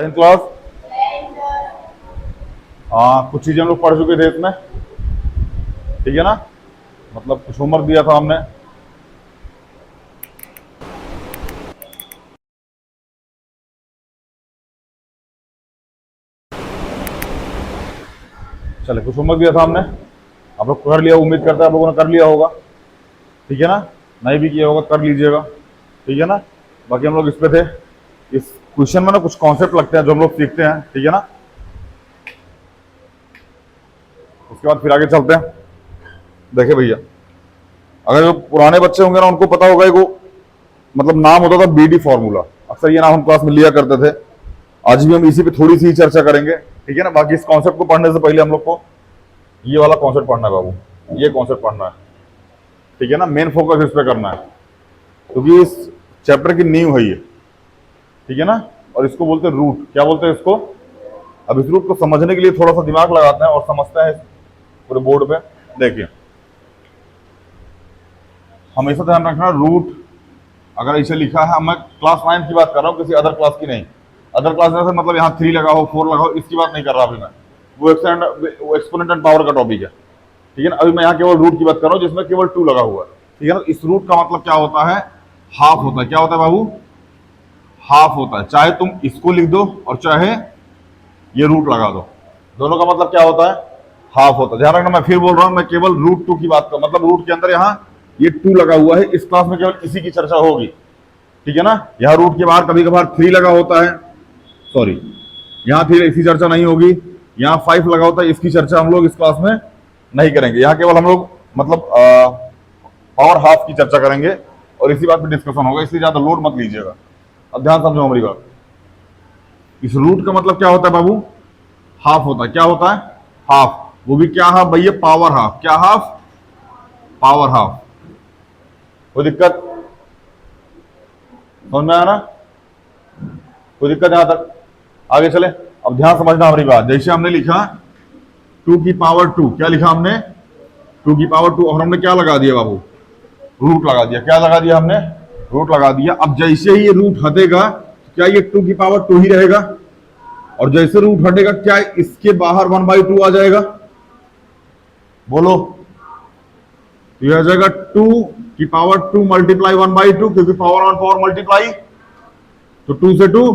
Tenth class. हाँ, कुछ चीजें हम लोग पढ़ चुके थे इसमें, ठीक है ना। मतलब कुछ होमवर्क दिया था हमने। चले, कुछ होमवर्क दिया था हमने, आप लोग कर लिया, उम्मीद करता है आप लोगों ने कर लिया होगा, ठीक है ना। नहीं भी किया होगा कर लीजिएगा, ठीक है ना। बाकी हम लोग इस पे थे, इस क्वेश्चन में ना कुछ कॉन्सेप्ट लगते हैं जो हम लोग सीखते हैं, ठीक है ना। उसके बाद फिर आगे चलते हैं। देखिए भैया, अगर जो पुराने बच्चे होंगे ना उनको पता होगा एक वो मतलब नाम होता था बीडी फॉर्मूला। अक्सर ये नाम हम क्लास में लिया करते थे। आज भी हम इसी पे थोड़ी सी चर्चा करेंगे, ठीक है ना। बाकी इस कॉन्सेप्ट को पढ़ने से पहले हम लोग को ये वाला कॉन्सेप्ट पढ़ना है बाबू, ये कॉन्सेप्ट पढ़ना है, ठीक है ना। मेन फोकस इस पे करना है क्योंकि इस चैप्टर की नींव है ये, ठीक है ना। और इसको बोलते हैं रूट, क्या बोलते हैं इसको। अब इस रूट को समझने के लिए थोड़ा सा दिमाग लगाते हैं और समझते हैं पूरे बोर्ड पे। देखिए, हमेशा ध्यान रखना, रूट अगर ऐसे लिखा है, मैं क्लास 9 की बात कर रहा हूँ, किसी अदर क्लास की नहीं। अदर क्लास में मतलब यहाँ 3 लगा हो, 4 लगा हो, इसकी बात नहीं कर रहा अभी मैं। वो एक्सपोनेंट एंड पावर का टॉपिक है, ठीक है ना। अभी मैं यहाँ केवल रूट की बात कर रहा हूँ जिसमें केवल 2 लगा हुआ है, ठीक है ना। इस रूट का मतलब क्या होता है, हाफ होता है। क्या होता है बाबू, हाफ होता है। चाहे तुम इसको लिख दो और चाहे ये रूट लगा दो, दोनों का मतलब क्या होता है, हाफ होता है। ध्यान रखना, मैं फिर बोल रहा हूं, मैं केवल रूट 2 की बात कर, मतलब रूट के अंदर यहाँ ये 2 लगा हुआ है। इस क्लास में केवल इसी की चर्चा होगी, ठीक है ना। यहाँ रूट के बाहर कभी कभार 3 लगा होता है, सॉरी, यहाँ 3 इसकी चर्चा नहीं होगी। यहाँ 5 लगा होता है, इसकी चर्चा हम लोग इस क्लास में नहीं करेंगे। यहाँ केवल हम लोग मतलब पावर हाफ की चर्चा करेंगे और इसी बात पे डिस्कशन होगा, इसलिए ज्यादा लोड मत लीजिएगा। अब ध्यान समझो हमारी बात। इस रूट का मतलब क्या होता है बाबू, हाफ होता है। क्या होता है, हाफ। वो भी क्या हाफ भैया, पावर हाफ। क्या हाफ, पावर हाफ। कोई दिक्कत समझ में आया ना, कोई दिक्कत यहां तक, आगे चले। अब ध्यान समझना हमारी बात। जैसे हमने लिखा 2 की पावर 2, क्या लिखा हमने, 2 की पावर 2, और हमने क्या लगा दिया बाबू, रूट लगा दिया। क्या लगा दिया हमने, रूट लगा दिया। अब जैसे ही ये रूट हटेगा, क्या ये 2 की पावर 2 ही रहेगा, और जैसे रूट हटेगा क्या इसके बाहर 1/2 आ जाएगा, बोलो। तो यह आ जाएगा 2 की पावर 2 मल्टीप्लाई 1/2, क्योंकि पावर ऑन पावर मल्टीप्लाई, तो 2 से 2,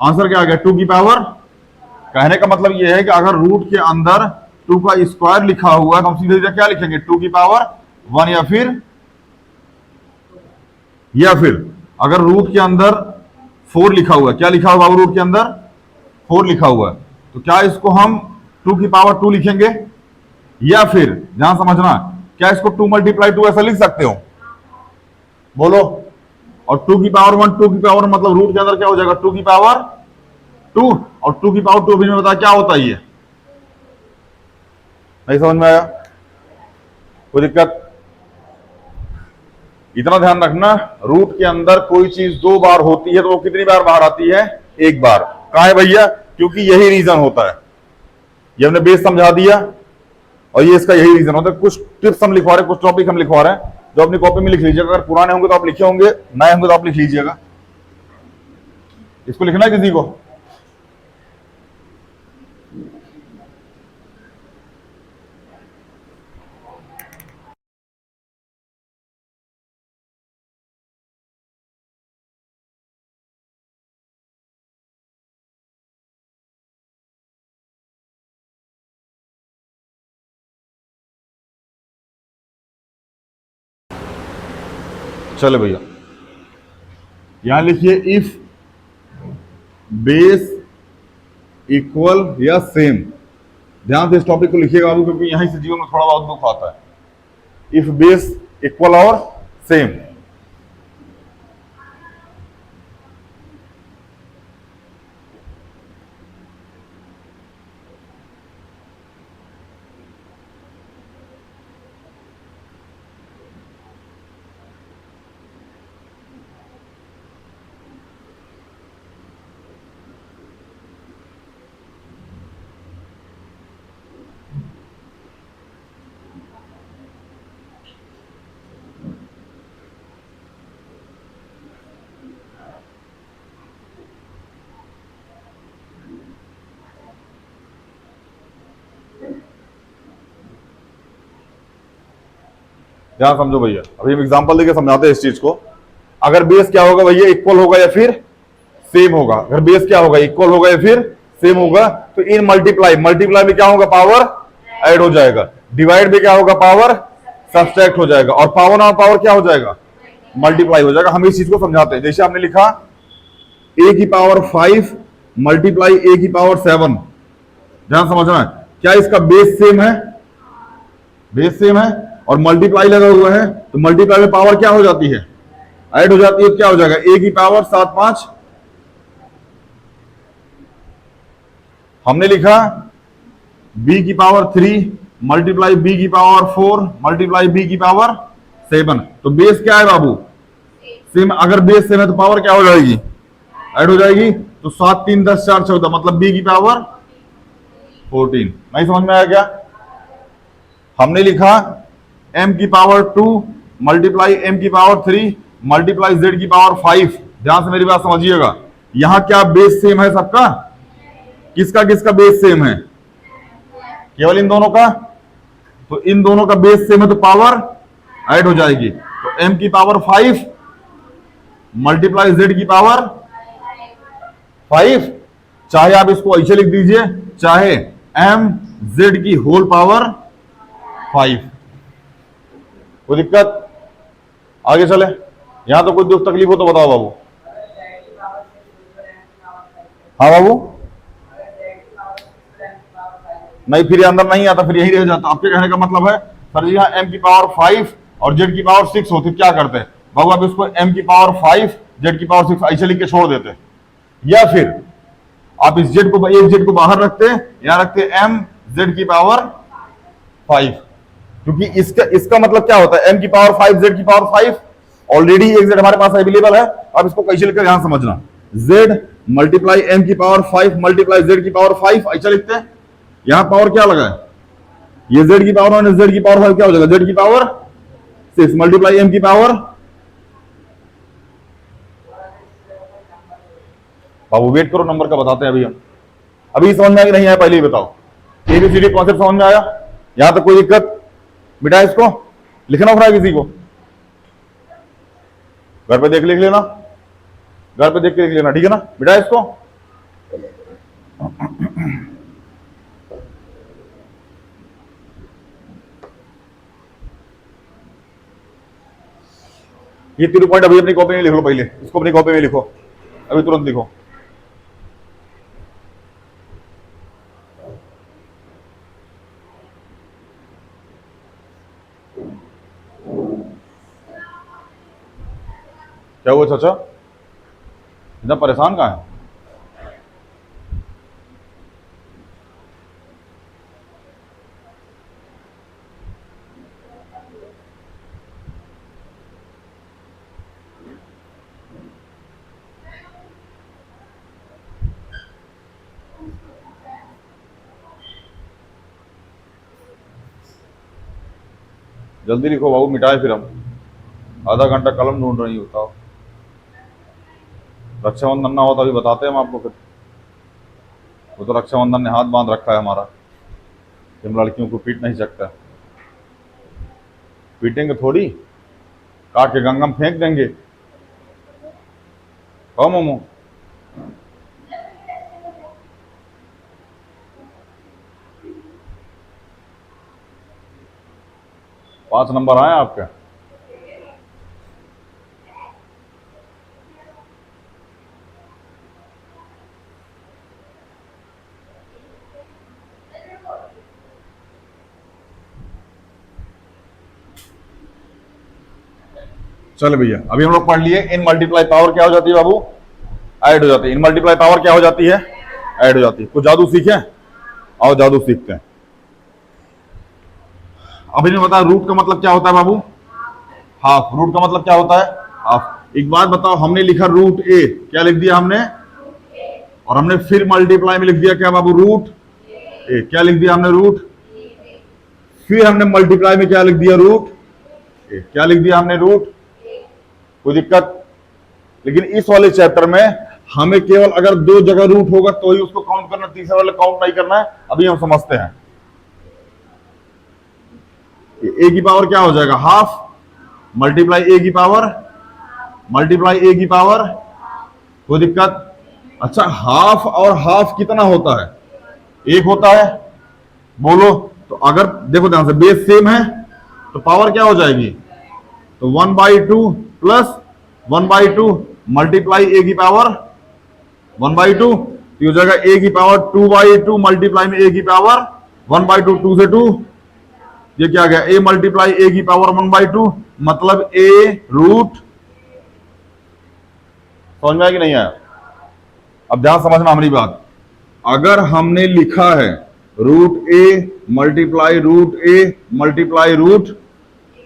आंसर क्या आ गया, 2 की पावर। कहने का मतलब यह है कि अगर रूट के अंदर 2 का स्क्वायर लिखा हुआ है तो हम सीधे सीधे क्या लिखेंगे, 2 की पावर 1, या फिर अगर रूट के अंदर 4 लिखा हुआ है, क्या लिखा हुआ है रूट के अंदर, 4 लिखा हुआ है, तो क्या इसको हम 2 की पावर 2 लिखेंगे, या फिर ध्यान समझना, क्या इसको 2 × 2 ऐसा लिख सकते हो, बोलो। और 2 की पावर 1, 2 की पावर मतलब रूट के अंदर क्या हो जाएगा, 2 की पावर 2, और 2 की पावर 2 अभी मैं बताया क्या होता है, ये नहीं समझ में आया, कोई दिक्कत। इतना ध्यान रखना, रूट के अंदर कोई चीज 2 बार होती है तो वो कितनी बार बाहर आती है, 1 बार। कहा है भैया, क्योंकि यही रीजन होता है। ये हमने बेस समझा दिया और ये इसका यही रीजन होता है। कुछ टिप्स हम लिखवा रहे हैं, कुछ टॉपिक हम लिखवा रहे हैं, जो अपनी कॉपी में लिख लीजिएगा। अगर पुराने होंगे तो आप लिखे होंगे, नए होंगे तो आप लिख लीजिएगा। इसको लिखना है किसी को, चले भैया। यहां लिखिए इफ बेस इक्वल या सेम। ध्यान से इस टॉपिक को लिखिएगा बाबू, क्योंकि यहीं से जीवन में थोड़ा बहुत दुख आता है। इफ बेस इक्वल और सेम, ध्यान समझो भैया, अभी हम एग्जांपल देके समझाते हैं इस चीज को। अगर बेस क्या होगा भैया, इक्वल होगा या फिर सेम होगा। अगर बेस क्या होगा, इक्वल होगा या फिर सेम होगा, तो इन मल्टीप्लाई, मल्टीप्लाई में क्या होगा, पावर ऐड हो जाएगा। डिवाइड में क्या होगा, पावर सब्सट्रैक्ट हो जाएगा। और पावर और पावर क्या हो जाएगा, मल्टीप्लाई हो जाएगा। हम इस चीज को समझाते हैं। जैसे आपने लिखा a की पावर 5 मल्टीप्लाई a की पावर 7, ध्यान समझना है, क्या इसका बेस सेम है, बेस सेम है और मल्टीप्लाई लगा हुआ है, तो मल्टीप्लाई में पावर क्या हो जाती है, ऐड हो जाती है। तो क्या हो जाएगा, a की पावर 7 5, हमने लिखा b की पावर 3 मल्टीप्लाई b की पावर 4 मल्टीप्लाई b की पावर 7। तो बेस क्या है बाबू, सेम। अगर बेस सेम है तो पावर क्या हो जाएगी, ऐड हो जाएगी। तो 7 3 10 4 14, मतलब b की पावर 14। नहीं समझ में आया क्या? हमने लिखा m की पावर 2 मल्टीप्लाई m की पावर 3 मल्टीप्लाई z की पावर 5। ध्यान से मेरी बात समझिएगा, यहां क्या बेस सेम है सबका, किसका किसका बेस सेम है, केवल इन दोनों का। तो इन दोनों का बेस सेम है तो पावर ऐड हो जाएगी। तो m की पावर 5 मल्टीप्लाई z की पावर 5, चाहे आप इसको ऐसे लिख दीजिए, चाहे m z की होल पावर 5। कोई दिक्कत? आगे चले, यहां तो कोई दुख तकलीफ हो तो बताओ बाबू। हाँ बाबू, नहीं फिर ये अंदर नहीं आता, फिर यही रह जाता। आपके कहने का मतलब है सर जी यहाँ m की पावर 5 और z की पावर 6 होती, क्या करते हैं बाबू, आप इसको m की पावर 5 z की पावर 6 ऐसे लिख के छोड़ देते, या फिर आप इस z को, एक z को बाहर रखते, यहां रखते m z की पावर 5। क्योंकि इसका मतलब क्या होता है, m की पावर 5 z की पावर 5, ऑलरेडी एक z हमारे पास अवेलेबल है। अब इसको कैसे लिखकर यहां समझना, z मल्टीप्लाई m की पावर 5 मल्टीप्लाई z की पावर 5 ऐसा लिखते हैं। यहां पावर क्या लगा है, ये z की पावर 1 z की पावर 5 क्या हो जाएगा, z की पावर 6 मल्टीप्लाई m की पावर। बाबू वेट करो, नंबर का बताते हैं अभी हम। अभी समझ में आया कि नहीं आया, पहले ही बताओ। एबीसीडी कॉन्सेप्ट समझ में आया? यहां तक कोई दिक्कत? बिटा इसको लिखना उखना किसी को, घर पे देख लिख लेना, घर पे देख के लिख लेना, ठीक है ना? बिटा इसको। ये तीनों पॉइंट अभी अपनी कॉपी में लिख लो, पहले इसको अपनी कॉपी में लिखो, अभी तुरंत लिखो। क्या हुआ चाचा, इतना परेशान कहां है? जल्दी लिखो बाबू, मिटाए फिर हम। आधा घंटा कलम ढूंढ रही होता हो। रक्षाबंधन ना हो तो अभी बताते हैं हम आपको फिर। वो तो रक्षाबंधन ने हाथ बांध रखा है हमारा कि हम लड़कियों को पीट नहीं सकता। पीटेंगे थोड़ी, काट के गंगा में फेंक देंगे। कहो मोमो, पांच नंबर आए आपके। चलो भैया, अभी हम लोग पढ़ लिए इन मल्टीप्लाई पावर क्या हो जाती है बाबू, ऐड हो जाती है। इन मल्टीप्लाई पावर क्या हो जाती है, ऐड हो जाती है। कुछ जादू सीखे, आओ जादू सीखते हैं। अभी नहीं बताया रूट का मतलब क्या होता है बाबू, हाफ। रूट का मतलब क्या होता है, हाफ। एक बात बताओ, हमने लिखा रूट ए, क्या लिख दिया हमने, और हमने फिर मल्टीप्लाई में लिख दिया क्या बाबू, रूट ए। क्या लिख दिया हमने, रूट। फिर हमने मल्टीप्लाई में क्या लिख दिया, रूट ए। क्या लिख दिया हमने, रूट। कोई दिक्कत? लेकिन इस वाले चैप्टर में हमें केवल अगर दो जगह रूट होगा तो ही उसको काउंट करना, तीसरे वाले काउंट नहीं करना है। अभी हम समझते हैं। ए की पावर क्या हो जाएगा, हाफ, मल्टीप्लाई ए की पावर, मल्टीप्लाई ए की पावर, कोई दिक्कत? अच्छा, हाफ और हाफ कितना होता है? एक होता है, बोलो। तो अगर देखो ध्यान से, बेस सेम है तो पावर क्या हो जाएगी? तो 1/2 प्लस 1/2 मल्टीप्लाई ए की पावर 1/2, तो हो जाएगा ए की पावर 2/2 मल्टीप्लाई में ए की पावर 1/2, 2 से 2, ये क्या गया? ए मल्टीप्लाई ए की पावर 1/2, मतलब ए रूट। समझ में आया कि नहीं आया? अब ध्यान समझना हमारी बात। अगर हमने लिखा है root a multiply root a multiply root,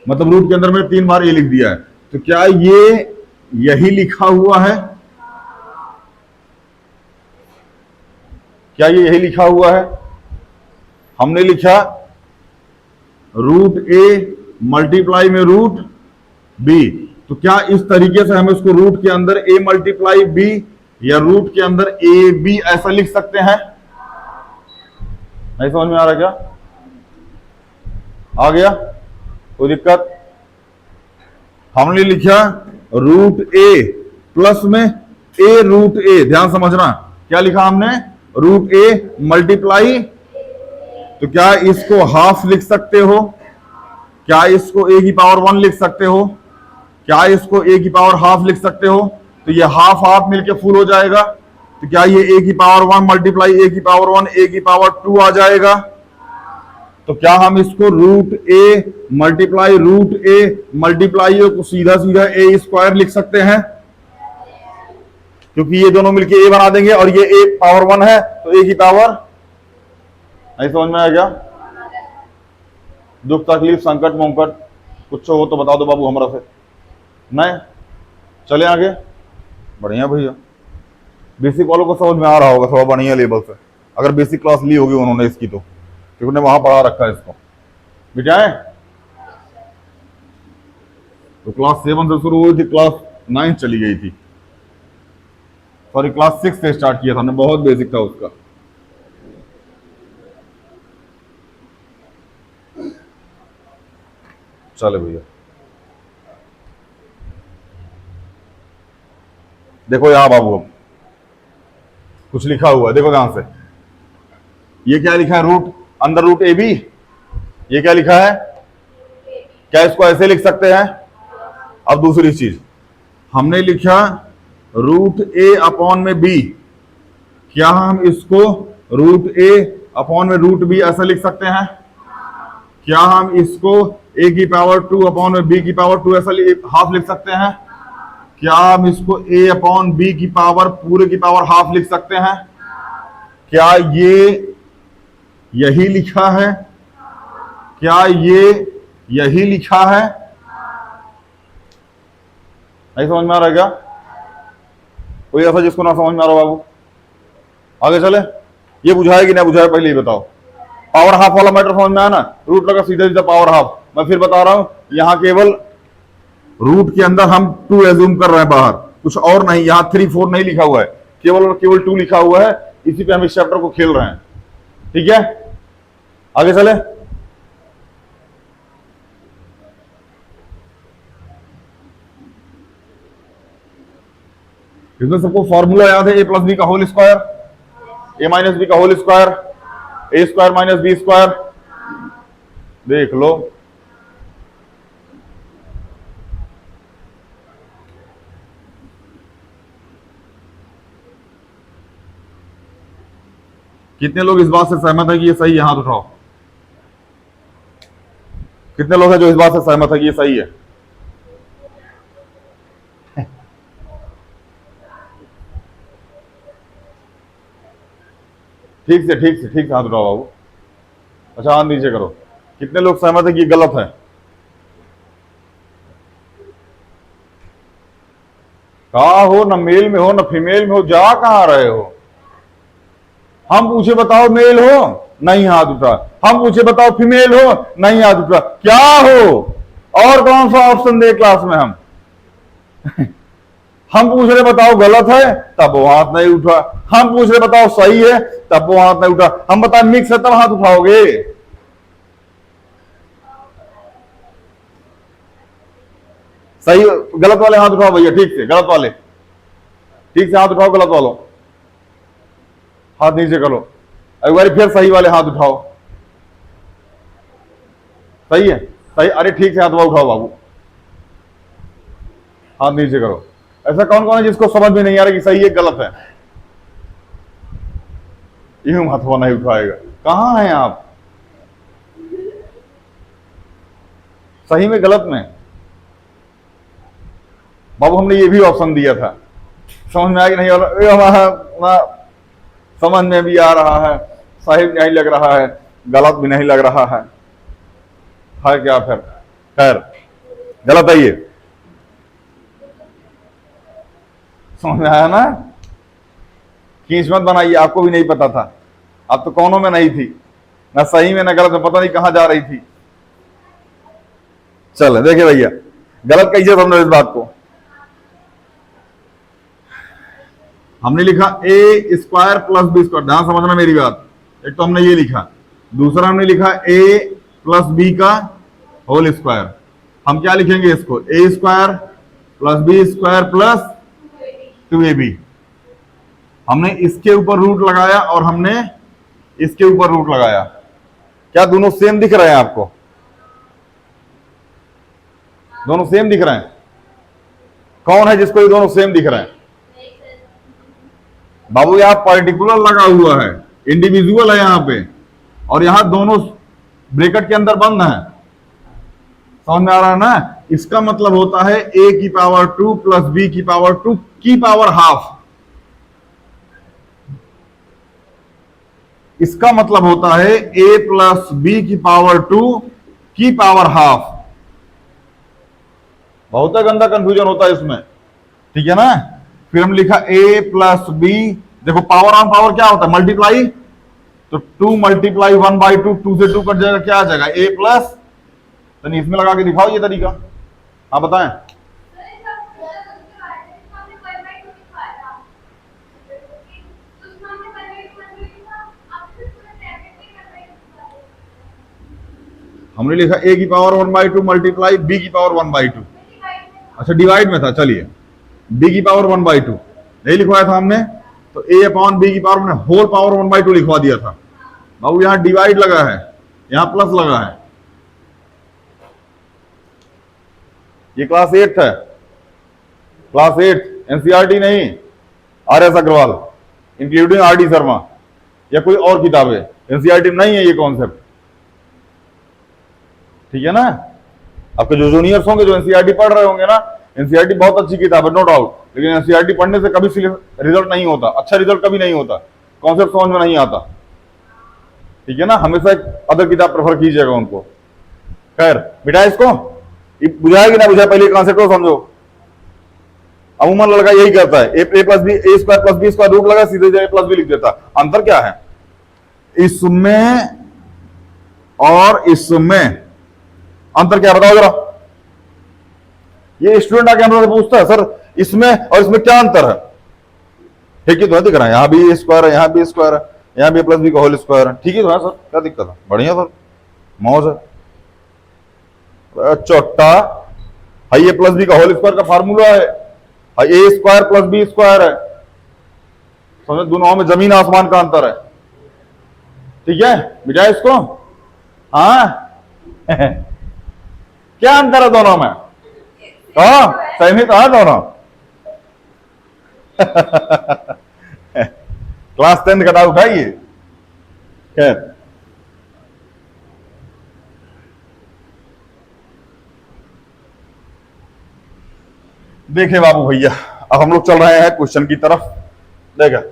मतलब रूट के अंदर में 3 बार ए लिख दिया है, तो क्या ये यही लिखा हुआ है? क्या ये यही लिखा हुआ है? हमने लिखा रूट ए मल्टीप्लाई में रूट बी, तो क्या इस तरीके से हम इसको रूट के अंदर ए मल्टीप्लाई बी या रूट के अंदर ए बी ऐसा लिख सकते हैं? नहीं समझ में आ रहा क्या? आ गया? कोई दिक्कत? हमने लिखा रूट ए प्लस में ए रूट ए, ध्यान समझना, क्या लिखा हमने? रूट ए मल्टीप्लाई, तो क्या इसको हाफ लिख सकते हो? क्या इसको ए की पावर 1 लिख सकते हो? क्या इसको ए की पावर हाफ लिख सकते हो? तो ये हाफ हाफ मिलके फुल हो जाएगा, तो क्या ये ए की पावर 1 मल्टीप्लाई ए की पावर 1 ए की पावर 2 आ जाएगा? तो क्या हम इसको रूट ए मल्टीप्लाई को सीधा सीधा ए स्क्वायर लिख सकते हैं? क्योंकि ये दोनों मिलके ए बना देंगे और ये ए पावर 1 है, तो ए की पावर। नहीं समझ में आया क्या? दुख तकलीफ संकट मोंकट कुछ हो तो बता दो बाबू हमरा से। नहीं चले आगे, बढ़िया भैया। बेसिक वालों को समझ में आ रहा होगा थोड़ा बढ़िया लेवल से, अगर बेसिक क्लास ली होगी उन्होंने इसकी, तो क्योंकि उन्होंने वहां पढ़ा रखा है इसको। बिठाए तो क्लास 7 से शुरू हुई थी, क्लास 9 चली गई थी, सॉरी क्लास 6 से स्टार्ट किया था हमने, बहुत बेसिक था उसका। चले भैया, देखो यहां बाबू अब कुछ लिखा हुआ है, देखो ध्यान से। ये क्या लिखा है? रूट अंदर रूट ए बी, ये क्या लिखा है? क्या इसको ऐसे लिख सकते हैं? अब दूसरी चीज हमने लिखा रूट ए अपॉन में बी, क्या हम इसको रूट ए अपॉन में रूट बी ऐसा लिख सकते हैं? क्या हम इसको ए की पावर 2 अपॉन में बी की पावर 2 ऐसा हाफ लिख सकते हैं? क्या हम इसको ए अपॉन बी की पावर पूरे की पावर हाफ लिख सकते हैं? क्या ये यही लिखा है? क्या ये यही लिखा है? नहीं समझ में आ रहा है क्या? कोई ऐसा जिसको ना समझ में आ रहा बाबू? आगे चले। ये बुझाए कि ना बुझाए पहले ही बताओ। पावर हाफ वाला मैटर समझ में आया ना? रूट लगा सीधा सीधा पावर हाफ। मैं फिर बता रहा हूं, यहां केवल रूट के अंदर हम 2 एज्यूम कर रहे हैं बाहर, कुछ और नहीं। यहां 3 4 नहीं लिखा हुआ है, केवल और केवल 2 लिखा हुआ है। इसी पे हम इस चैप्टर को खेल रहे हैं, ठीक है? आगे चले। इसमें सबको फॉर्मूला याद है, ए प्लस बी का होल स्क्वायर, ए माइनस बी का whole square, a square minus B square. देख लो, कितने लोग इस बात से सहमत है कि ये सही है? हाथ उठाओ। कितने लोग हैं जो इस बात से सहमत है कि ये सही है? ठीक से हाथ उठाओ बाबू। अच्छा हाथ नीचे करो। कितने लोग सहमत है कि ये गलत है? कहा हो, न मेल में हो न फीमेल में हो, जा कहां रहे हो? हम पूछे बताओ मेल हो, नहीं हाथ उठा। हम पूछे बताओ फीमेल हो, नहीं हाथ उठा। क्या हो? और कौन सा ऑप्शन दे क्लास में हम? हम पूछ रहे बताओ गलत है, तब वो हाथ नहीं उठा। हम पूछ रहे बताओ सही है, तब वो हाथ नहीं उठा। हम बताए मिक्स है, तब हाथ उठाओगे। सही, गलत वाले हाथ उठाओ भैया, ठीक से, गलत वाले ठीक से हाथ उठाओ, गलत वालों हाथ नीचे करो। एक बार फिर सही वाले हाथ उठाओ। सही है, सही, अरे ठीक से हाथ उठाओ बाबू, हाथ नीचे करो। ऐसा कौन कौन है जिसको समझ में नहीं आ रहा कि सही है गलत है? यूं हथवा नहीं उठाएगा। कहां हैं आप? सही में गलत में? बाबू हमने ये भी ऑप्शन दिया था, समझ में आ कि नहीं? हमारा समझ में भी आ रहा है, सही नहीं लग रहा है, गलत भी नहीं लग रहा है क्या? फिर खैर गलत है ये, समझ में आया ना? खींच मत बनाइए, आपको भी नहीं पता था, आप तो कौनों में नहीं थी, ना सही में ना गलत में, पता नहीं कहां जा रही थी। चलो देखिए भैया, गलत कैसे समझो इस बात को। हमने लिखा ए स्क्वायर प्लस बी स्क्वायर, ध्यान समझना मेरी बात। एक तो हमने ये लिखा, दूसरा हमने लिखा ए प्लस बी का होल स्क्वायर। हम क्या लिखेंगे इसको? A square plus B square plus 2ab। हमने इसके ऊपर रूट लगाया और हमने इसके ऊपर रूट लगाया। क्या दोनों सेम दिख रहे हैं आपको? दोनों सेम दिख रहे हैं? कौन है जिसको ये दोनों सेम दिख रहे हैं? बाबू यहां पर्टिकुलर लगा हुआ है, इंडिविजुअल है यहां पे, और यहां दोनों ब्रैकेट के अंदर बंद है। समझ में आ रहा है ना? इसका मतलब होता है a की पावर 2 प्लस b की पावर 2 की पावर हाफ। इसका मतलब होता है a प्लस बी की पावर 2 की पावर हाफ। बहुत गंदा कंफ्यूजन होता है इसमें, ठीक है ना? फिर हम लिखा a प्लस बी, देखो पावर ऑन पावर क्या होता है? मल्टीप्लाई, तो 2 मल्टीप्लाई 1/2, 2 से 2 कट जाएगा, क्या आ जाएगा? a प्लस, तो इसमें लगा के दिखाओ ये तरीका, आप बताएं। हमने लिखा a की पावर 1/2 मल्टीप्लाई b की पावर 1/2। अच्छा डिवाइड में था, चलिए b की पावर 1/2 नहीं लिखवाया था हमने, तो a अपॉन b की पावर हमने होल पावर 1/2 लिखवा दिया था। बाबू यहां डिवाइड लगा है, यहां प्लस लगा है। ये क्लास 8 है, क्लास 8 एनसीईआरटी नहीं, R S. Agarwal including R D. Sharma या कोई और किताबें, एनसीईआरटी नहीं है ये कॉन्सेप्ट, ठीक है ना? आपके जो जूनियर्स होंगे जो एनसीईआरटी पढ़ रहे होंगे ना, एनसीईआरटी बहुत अच्छी किताब है नो डाउट, लेकिन एनसीईआरटी पढ़ने से कभी रिजल्ट नहीं होता, अच्छा रिजल्ट कभी नहीं होता, कॉन्सेप्ट समझ में नहीं आता, ठीक है ना? हमेशा एक अदर किताब प्रेफर कीजिएगा उनको। खैर बिठा इसको, बुझाया कि ना बुझाया, पहले कॉन्सेप्ट को समझो। अमूमन लड़का यही करता है, a plus B, a square plus B square root लगा, सीधे जाए प्लस बी लिख देता। अंतर क्या है इसमें और इसमें? अंतर क्या बताओ जरा? ये स्टूडेंट आके हमसे पूछता है, सर इसमें और इसमें क्या अंतर है? ठीक ही तो है, दिख रहा है, यहां भी ए स्क्वायर है, यहां भी स्क्वायर है, यहां भी प्लस बी का होल स्क्वायर है, ठीक ही तो है सर, क्या दिक्कत है? बढ़िया सर, मौज है। चौटा है, ये प्लस बी का होल स्क्वायर का फार्मूला है, ए स्क्वायर प्लस बी स्क्वायर है, समझ? दोनों में जमीन आसमान का अंतर है, ठीक है? बिठाए इसको। हाँ क्या अंतर है दोनों में? हाँ सहमत है दोनों। क्लास 10 का डाउट है ये। खैर देखे बाबू भैया, अब हम लोग चल रहे हैं क्वेश्चन की तरफ। देखा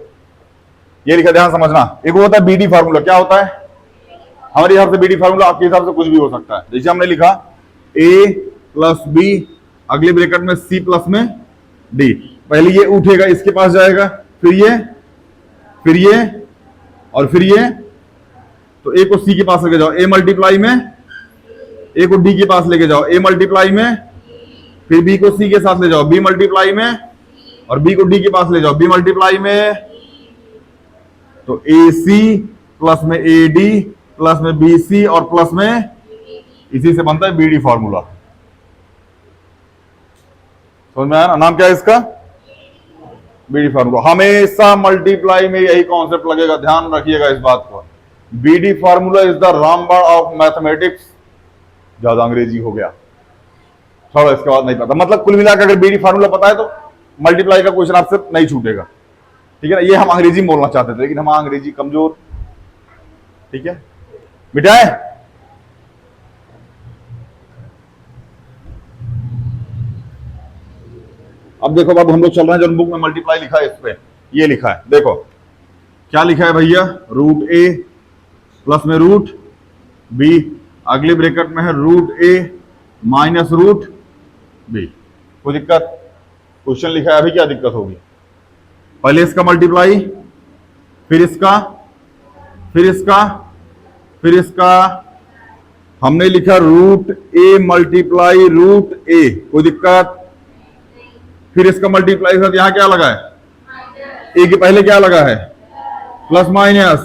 ये लिखा, ध्यान समझना। एक होता है बीडी फार्मूला, क्या होता है? हमारे हिसाब से बीडी फार्मूला, आपके हिसाब से कुछ भी हो सकता है। जैसे हमने लिखा ए प्लस बी, अगले ब्रैकेट में सी प्लस में डी, पहले ये उठेगा इसके पास जाएगा, फिर ये और फिर ये, तो ए को सी के पास लेके जाओ, ए मल्टीप्लाई में, ए को डी के पास लेके जाओ, ए मल्टीप्लाई में, फिर बी को सी के साथ ले जाओ, बी मल्टीप्लाई में, और बी को डी के पास ले जाओ, बी मल्टीप्लाई में, तो ए सी प्लस में ए डी प्लस में बी सी और प्लस में, इसी से बनता है बीडी फॉर्मूला। समझ में आया ना? नाम क्या है इसका? BD formula. हमेशा मल्टीप्लाई में यही कॉन्सेप्ट लगेगा, ध्यान रखिएगा इस बात को। बीडी फार्मूला इज द रामबाण ऑफ मैथमेटिक्स। ज्यादा अंग्रेजी हो गया, थोड़ा इसके बाद नहीं पता। मतलब कुल मिलाकर अगर बीडी फार्मूला पता है तो मल्टीप्लाई का क्वेश्चन आपसे नहीं छूटेगा, ठीक है ना? ये हम अंग्रेजी बोलना चाहते थे, लेकिन हम अंग्रेजी कमजोर, ठीक है मिटाए। अब देखो बाबू, हम लोग चल रहे हैं जो बुक में मल्टीप्लाई लिखा है, इस पे ये लिखा है, देखो क्या लिखा है भैया, रूट ए प्लस में रूट बी, अगले ब्रैकेट में है रूट ए माइनस रूट बी। कोई दिक्कत? क्वेश्चन लिखा है अभी, क्या दिक्कत होगी? पहले इसका मल्टीप्लाई, फिर इसका, फिर इसका, फिर इसका। हमने लिखा रूट ए मल्टीप्लाई रूट ए, कोई दिक्कत? फिर इसका मल्टीप्लाई साथ यहां क्या लगा है? ए के पहले क्या लगा है? प्लस माइनस,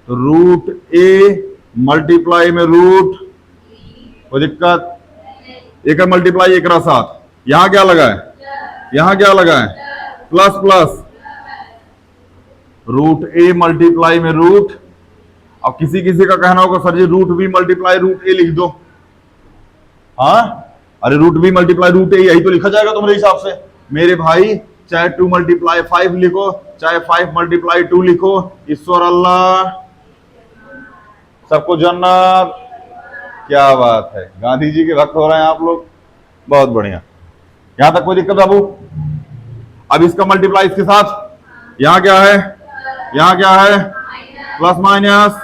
तो रूट ए मल्टीप्लाई में रूट, कोई दिक्कत? एक मल्टीप्लाई एक साथ, यहां क्या लगा है? यहां क्या लगा है? Plus plus, root a multiply में रूट। अब किसी किसी का कहना होगा सर जी रूट बी मल्टीप्लाई रूट ए लिख दो। हाँ, अरे रूट बी मल्टीप्लाई रूट ए यही तो लिखा जाएगा तुम्हारे हिसाब से। मेरे भाई चाहे 2 मल्टीप्लाई 5 लिखो, चाहे 5 मल्टीप्लाई 2 लिखो, ईश्वर अल्लाह सबको जन्नत। क्या बात है, गांधी जी के भक्त हो रहे हैं आप लोग, बहुत बढ़िया। यहां तक कोई दिक्कत बाबू? अब इसका मल्टीप्लाई इसके साथ, यहां क्या है? यहां क्या है? Plus minus,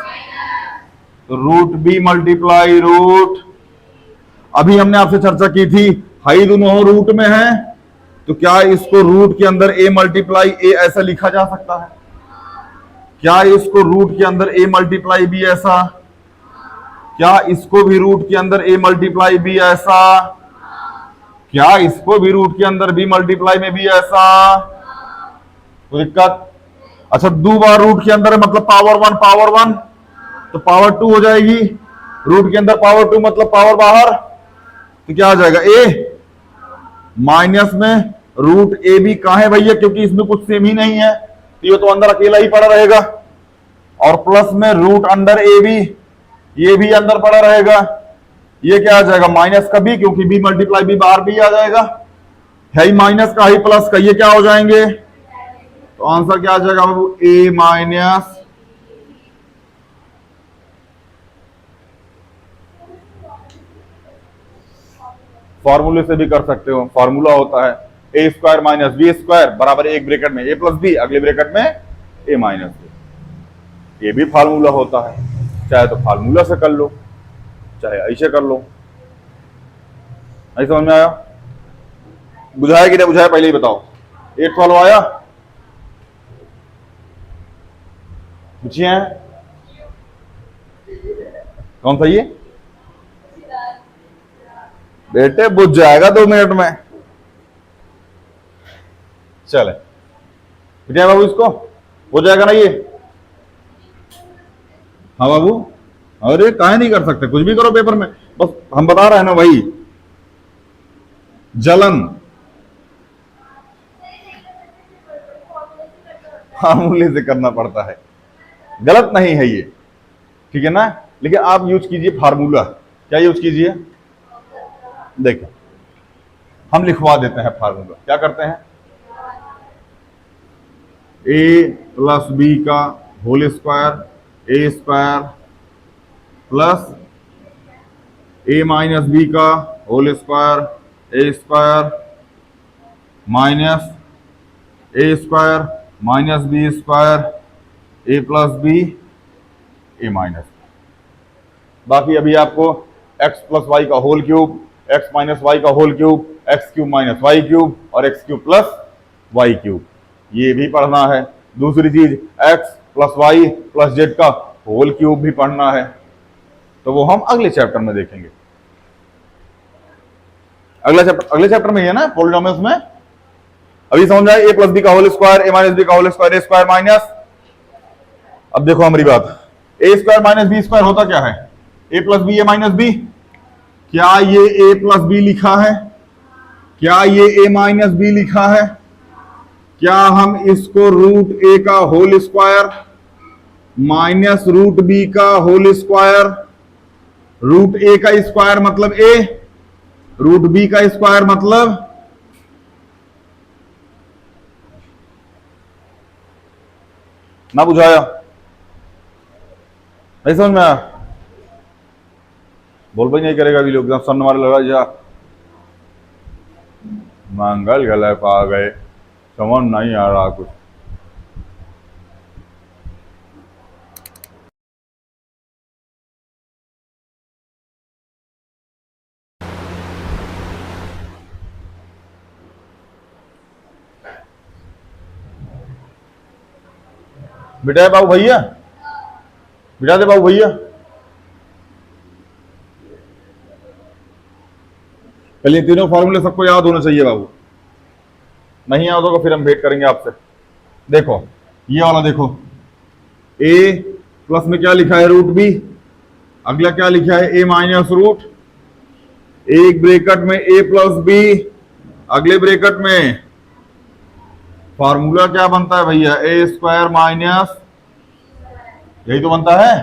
root B multiply root. अभी हमने आपसे चर्चा की थी, हाई दोनों रूट में है, तो क्या इसको रूट के अंदर ए मल्टीप्लाई ए ऐसा लिखा जा सकता है? क्या इसको रूट के अंदर ए मल्टीप्लाई बी ऐसा? क्या इसको भी रूट के अंदर ए मल्टीप्लाई बी ऐसा? क्या इसको भी रूट के अंदर बी मल्टीप्लाई में बी ऐसा? कोई दिक्कत? अच्छा, 2 बार रूट के अंदर है मतलब पावर 1 तो पावर 2 हो जाएगी। रूट के अंदर पावर 2 मतलब पावर बाहर, तो क्या आ जाएगा? ए माइनस में रूट ए भी कहां है भैया? क्योंकि इसमें कुछ सेम ही नहीं है, तो ये तो अंदर अकेला ही पड़ा रहेगा। और प्लस में रूट अंडर ए भी, ये भी अंदर पड़ा रहेगा। ये क्या आ जाएगा? माइनस का बी, क्योंकि बी मल्टीप्लाई बी बाहर भी आ जाएगा, है ही माइनस का ही प्लस का, ये क्या हो जाएंगे? तो आंसर क्या आ जाएगा बाबू? ए माइनस फॉर्मूले से भी कर सकते हो, फॉर्मूला होता है ए स्क्वायर माइनस बी स्क्वायर बराबर एक ब्रैकेट में ए प्लस बी, अगले ब्रैकेट में ए माइनस बी। ये भी फार्मूला होता है, चाहे तो फार्मूला से कर लो, चाहे ऐसे कर लो। नहीं समझ में आया? बुझाया कि नहीं बुझाया पहले ही बताओ। 8 सॉल्व आया? पूछिए, कौन सा ये? बेटे बुझ जाएगा 2 मिनट में। चले बेटे बाबू, इसको हो जाएगा ना ये? हाँ बाबू, अरे काहे नहीं कर सकते, कुछ भी करो पेपर में, बस हम बता रहे हैं ना भाई। जलन फार्मूले से करना पड़ता है, गलत नहीं है ये, ठीक है ना? लेकिन आप यूज कीजिए फार्मूला। क्या यूज कीजिए? देखो हम लिखवा देते हैं फार्मूला। क्या करते हैं? ए प्लस बी का whole square, a square plus a minus b का whole square, a square minus a square minus B square, a plus B A minus. बाकी अभी आपको एक्स प्लस वाई का whole cube, x minus y का whole cube, x cube minus y cube और x cube plus y cube, ये भी पढ़ना है। दूसरी चीज x plus y plus z का होल क्यूब भी पढ़ना है, तो वो हम अगले चैप्टर में देखेंगे। अगले चैप्टर में ही है ना पॉलिनोमियल्स में। अभी समझ आए? ए प्लस बी का होल स्क्वायर, ए माइनस बी का whole square, a square minus. अब देखो हमारी बात, ए स्क्वायर माइनस बी स्क्वायर होता क्या है? A plus B A minus B. क्या ये ए प्लस बी लिखा है? क्या ये a माइनस बी लिखा है? क्या हम इसको रूट ए का whole square minus root B का होल स्क्वायर, रूट ए का स्क्वायर मतलब ए, रूट बी का स्क्वायर मतलब ना बुझाया? नहीं समझ में आया? बोल भाई नहीं करेगा अभी लोग एकदम सन मारे लगा जा मंगल गले पा गए, समझ नहीं आ रहा कुछ। बिठा बाबू भैया, बिठा दे बाबू भैया। पहले तीनों फॉर्मूले सबको याद होने चाहिए बाबू, नहीं याद होगा फिर हम भेंट करेंगे आपसे। देखो ये वाला देखो, ए प्लस में क्या लिखा है रूट बी, अगला क्या लिखा है ए माइनस रूट, एक ब्रैकेट में ए प्लस बी, अगले ब्रैकेट में फार्मूला क्या बनता है भैया ए स्क्वायर माइनस, यही तो बनता है।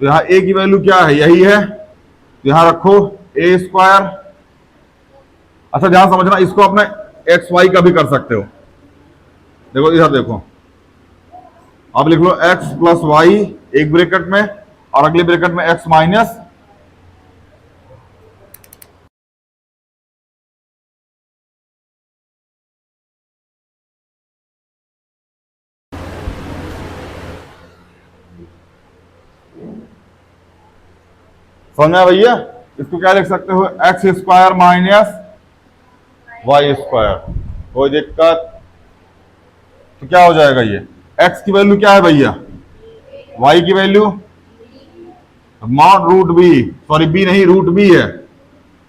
तो यहां ए की वैल्यू क्या है, यही है, तो यहां रखो ए स्क्वायर। अच्छा ध्यान समझना, इसको अपना एक्स वाई का भी कर सकते हो। देखो इधर देखो, अब लिख लो एक्स प्लस वाई एक ब्रैकेट में और अगले ब्रैकेट में एक्स माइनस, समझ में भैया? इसको क्या लिख सकते हो X square minus Y square, कोई दिक्कत? तो क्या हो जाएगा ये, एक्स की वैल्यू क्या है भैया, वाई की value mod root B, sorry B नहीं रूट बी है,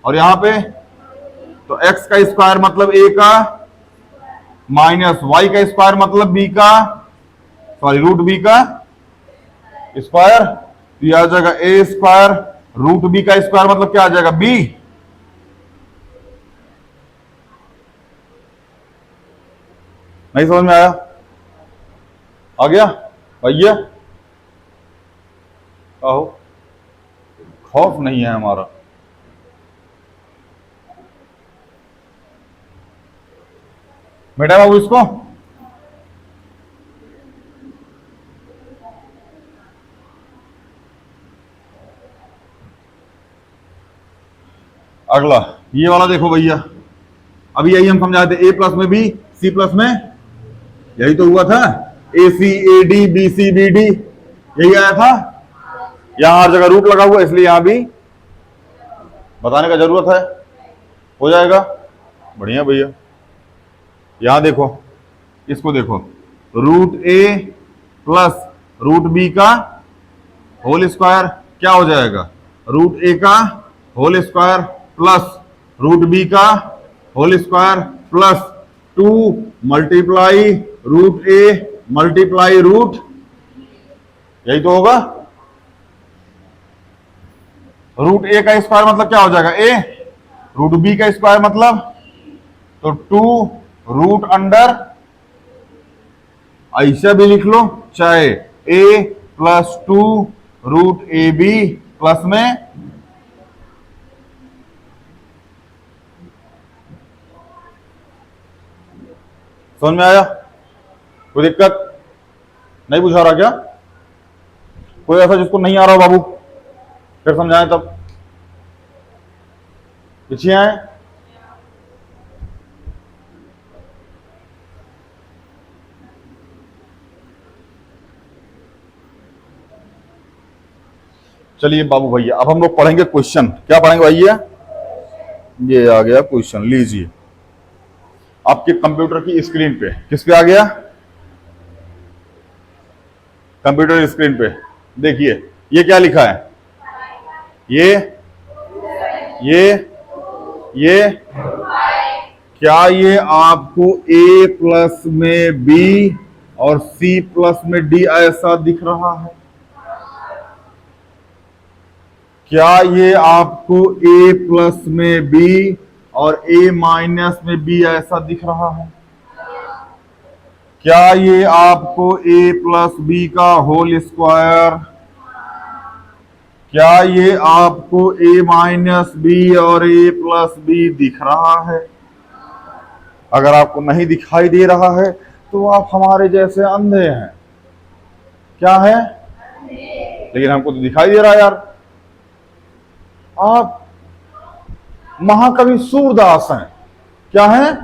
और यहां पे तो एक्स का स्क्वायर मतलब ए का माइनस वाई का स्क्वायर मतलब बी का, सॉरी रूट बी का स्क्वायर, तो यह आ जाएगा ए स्क्वायर रूट बी का स्क्वायर मतलब क्या आ जाएगा बी। नहीं समझ में आया? आ गया भैया? आहो, खौफ नहीं है हमारा। बेटा बाबू इसको अगला ये वाला देखो भैया, अभी यही हम समझाए थे ए प्लस में बी सी प्लस में, यही तो हुआ था, a c a d b c b d, यही आया था। यहां हर जगह रूट लगा हुआ इसलिए यहां भी बताने का जरूरत है, हो जाएगा बढ़िया भैया। यहां देखो, इसको देखो, root a plus root B का होल स्क्वायर क्या हो जाएगा, रूट ए का whole square plus root B का whole square plus 2 multiply root a multiply root, यही तो होगा। रूट ए का स्क्वायर मतलब क्या हो जाएगा ए, रूट बी का स्क्वायर मतलब तो 2 रूट अंडर, ऐसा भी लिख लो चाहे a plus 2 root a b plus में समझ में आया? कोई दिक्कत नहीं? बुझा रहा क्या कोई ऐसा जिसको नहीं आ रहा हो बाबू, फिर समझाएं तब, पीछे आए। चलिए बाबू भैया अब हम लोग पढ़ेंगे क्वेश्चन। क्या पढ़ेंगे भैया? ये आ गया क्वेश्चन, लीजिए आपके कंप्यूटर की स्क्रीन पे। किस पे आ गया? कंप्यूटर स्क्रीन पे देखिए, ये क्या लिखा है, ये क्या ये आपको ए प्लस में बी और सी प्लस में डी ऐसा दिख रहा है? क्या ये आपको ए प्लस में बी और a माइनस में b ऐसा दिख रहा है। क्या ये आपको a प्लस बी का होल स्क्वायर, क्या ये आपको a माइनस बी और a प्लस बी दिख रहा है? अगर आपको नहीं दिखाई दे रहा है तो आप हमारे जैसे अंधे हैं। क्या है? लेकिन हमको तो दिखाई दे रहा है यार। आप महाकवि सूरदास हैं। क्या है?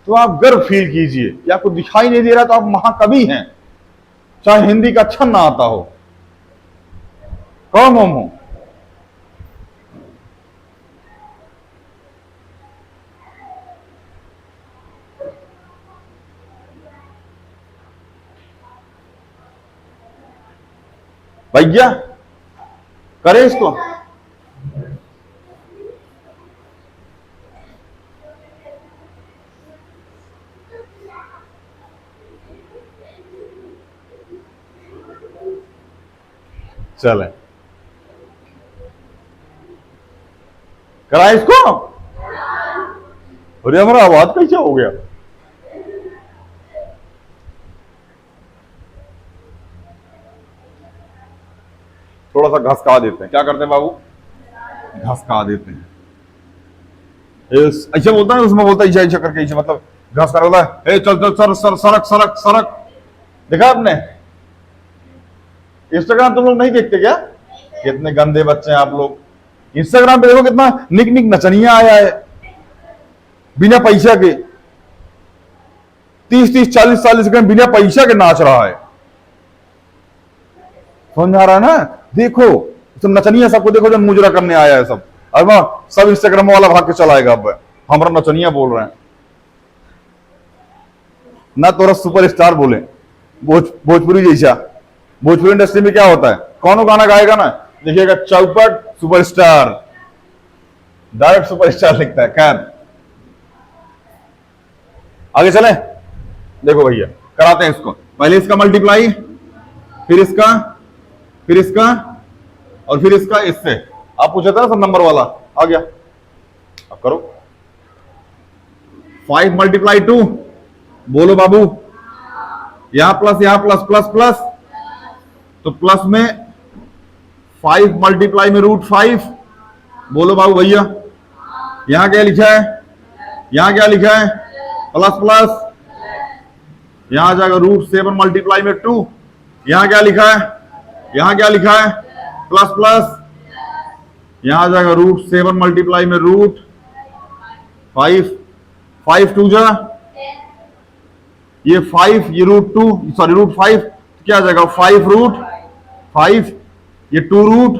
तो आप गर्व फील कीजिए कि आपको दिखाई नहीं दे रहा तो आप महाकवि हैं, चाहे हिंदी का अक्षर ना आता हो। कौन हो? भैया करे इसको। चले करा इसको। अरे हमारा आवाज कैसे हो गया? थोड़ा सा घसका देते हैं। क्या करते हैं बाबू? घसका देते हैं। ऐसे बोलता है, उसमें बोलता है ऐसा ऐसा करके, ऐसे मतलब घस कर बोलता है, चल चल सर सर सड़क सड़क सड़क। देखा आपने? इंस्टाग्राम तुम लोग नहीं देखते क्या? कितने गंदे बच्चे हैं आप लोग। इंस्टाग्राम पे देखो कितना निक निक नचनिया आया है बिना पैसा के। 30-40 सेकंड बिना पैसा के नाच रहा है। समझ आ रहा है ना? देखो सब नचनिया, सबको देखो जो मुजरा करने आया है सब। अब सब इंस्टाग्राम वाला भाग के चलाएगा। अब हमारा नचनिया बोल रहे हैं ना, तोरा सुपरस्टार बोले भोजपुरी जैसा। भोजपुरी इंडस्ट्री में क्या होता है, कौन गाना गाएगा ना, देखिएगा चौपट सुपरस्टार, डायरेक्ट सुपरस्टार लिखता है। खैर आगे चले। देखो भैया कराते हैं इसको। पहले इसका मल्टीप्लाई, फिर इसका, फिर इसका, और फिर इसका इससे। आप पूछा था सब नंबर वाला आ गया। अब करो 5 मल्टीप्लाई 2। बोलो बाबू। यहां प्लस प्लस प्लस, तो प्लस में 5 मल्टीप्लाई में √5। बोलो बाबू भैया। यहां क्या लिखा है? यहां क्या लिखा है? Plus plus. यहां जाएगा √7 मल्टीप्लाई में 2। यहां क्या लिखा है? यहां क्या लिखा है? Plus plus. यहां जाएगा √7 मल्टीप्लाई में √5। 5 2 जा, ये 5, ये √2, सॉरी √5, क्या आ जाएगा? 5 √5, ये 2 रूट,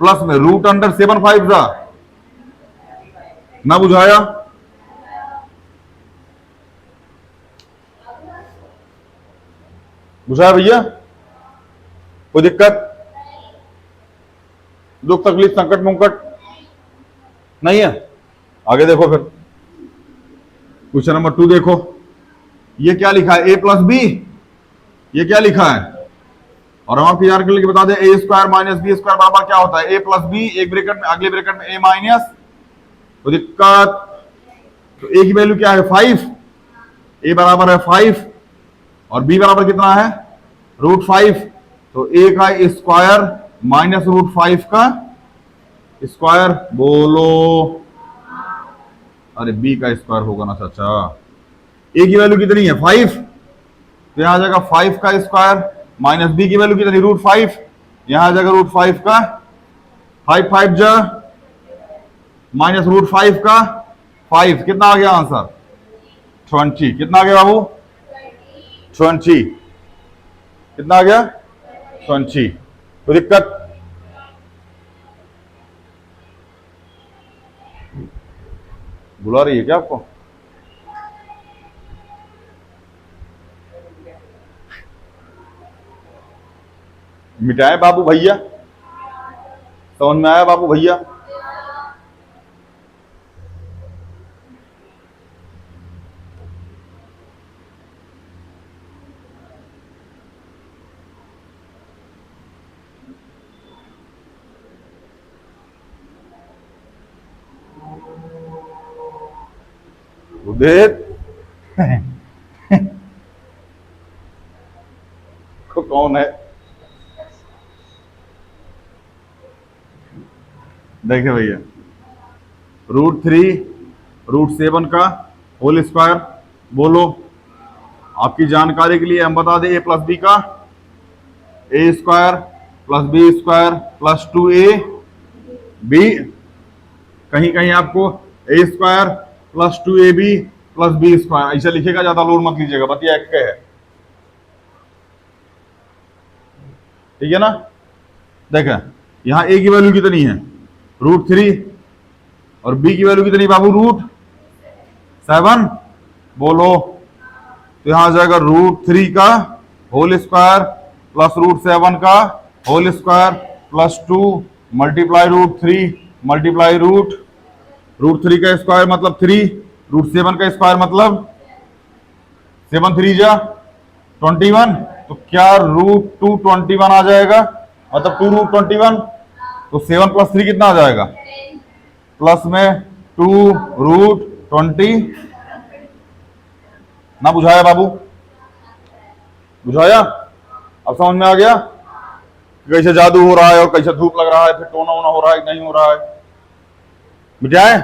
प्लस में √7 5 जा। ना बुझाया? बुझाया भैया? कोई दिक्कत, दुख तकलीफ संकट मुंकट नहीं है? आगे देखो फिर क्वेश्चन नंबर 2 देखो। ये क्या लिखा है? a plus B. ये क्या लिखा है? और हम आपकी जानकारी के लिए बता दें, a square minus B square बराबर क्या होता है? a प्लस बी, एक ब्रैकेट में, अगले ब्रैकेट में a माइनस। तो दिक्कत, तो a की वैल्यू क्या है? 5। a बराबर है 5 और b बराबर कितना है? √5। तो a का स्क्वायर माइनस √5 का स्क्वायर। बोलो। अरे b का स्क्वायर होगा ना चाचा। a की वैल्यू कितनी है? 5। तो यहां आ जाएगा 5 का स्क्वायर माइनस b की वैल्यू कितनी? √5। यहां आ जाएगा √5 का 5 5 जा माइनस √5 का 5। कितना आ गया आंसर? 20। कितना आ गया बाबू? 20। कितना आ गया? 20। कोई दिक्कत? बुला रही है क्या आपको? मिटाए बाबू भैया? समझ में आया बाबू भैया? उदित को कौन है? देखिए भैया, √3 √7 का होल स्क्वायर। बोलो, आपकी जानकारी के लिए हम बता दें, a प्लस बी का a square plus B square plus 2a B, कहीं कहीं आपको a square plus 2ab plus B square ऐसा लिखेगा, ज्यादा लोड मत लीजिएगा, बतिया एक है, ठीक है ना। देखें यहां a की वैल्यू कितनी है? √3, और b की वैल्यू कितनी बाबू? √7। बोलो, तो यहां आ जाएगा √3 का होल स्क्वायर प्लस √7 का whole square plus 2 multiply √3 multiply √3 का स्क्वायर मतलब 3, √7 का स्क्वायर मतलब 7 3 जा 21, तो क्या √221 आ जाएगा, मतलब 2√21। तो 7 प्लस 3 कितना आ जाएगा? प्लस में 2√20। ना बुझाया बाबू? बुझाया? अब समझ में आ गया कैसे जादू हो रहा है और कैसे धूप लग रहा है, फिर टोना वोना हो रहा है नहीं हो रहा है? बुझाए?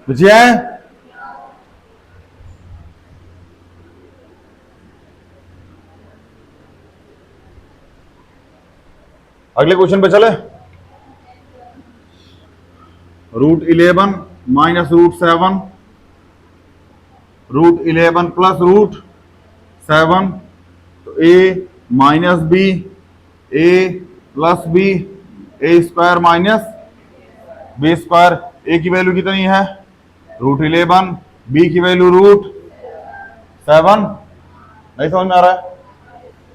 बुझाए? अगले क्वेश्चन पे चले। √11 माइनस √7 √11 प्लस √7, तो a minus B a plus B a square minus B square. a की वैल्यू कितनी है? √11, b की वैल्यू √7। नहीं समझ में आ रहा है?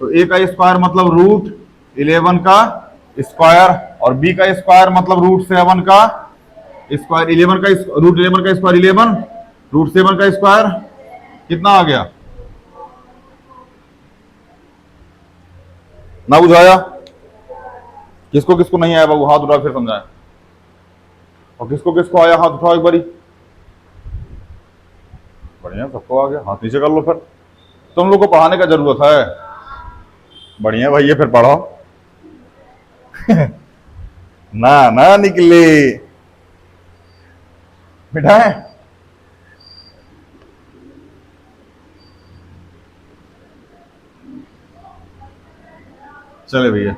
तो a का स्क्वायर मतलब √11 का स्क्वायर, और b का स्क्वायर मतलब √7 का स्क्वायर। 11 का √11 का स्क्वायर 11, √7 का स्क्वायर कितना आ गया? ना बुझाया? किसको किसको नहीं आया बाबू हाथ उठा फिर समझाए, और किसको किसको आया हाथ उठाओ एक बारी। बढ़िया, सबको आ गया, हाथ नीचे कर लो। फिर तुम लोग को पढ़ाने का जरूरत है। बढ़िया भैया, फिर पढ़ो। ना ना निकले बेटा है। चले भैया,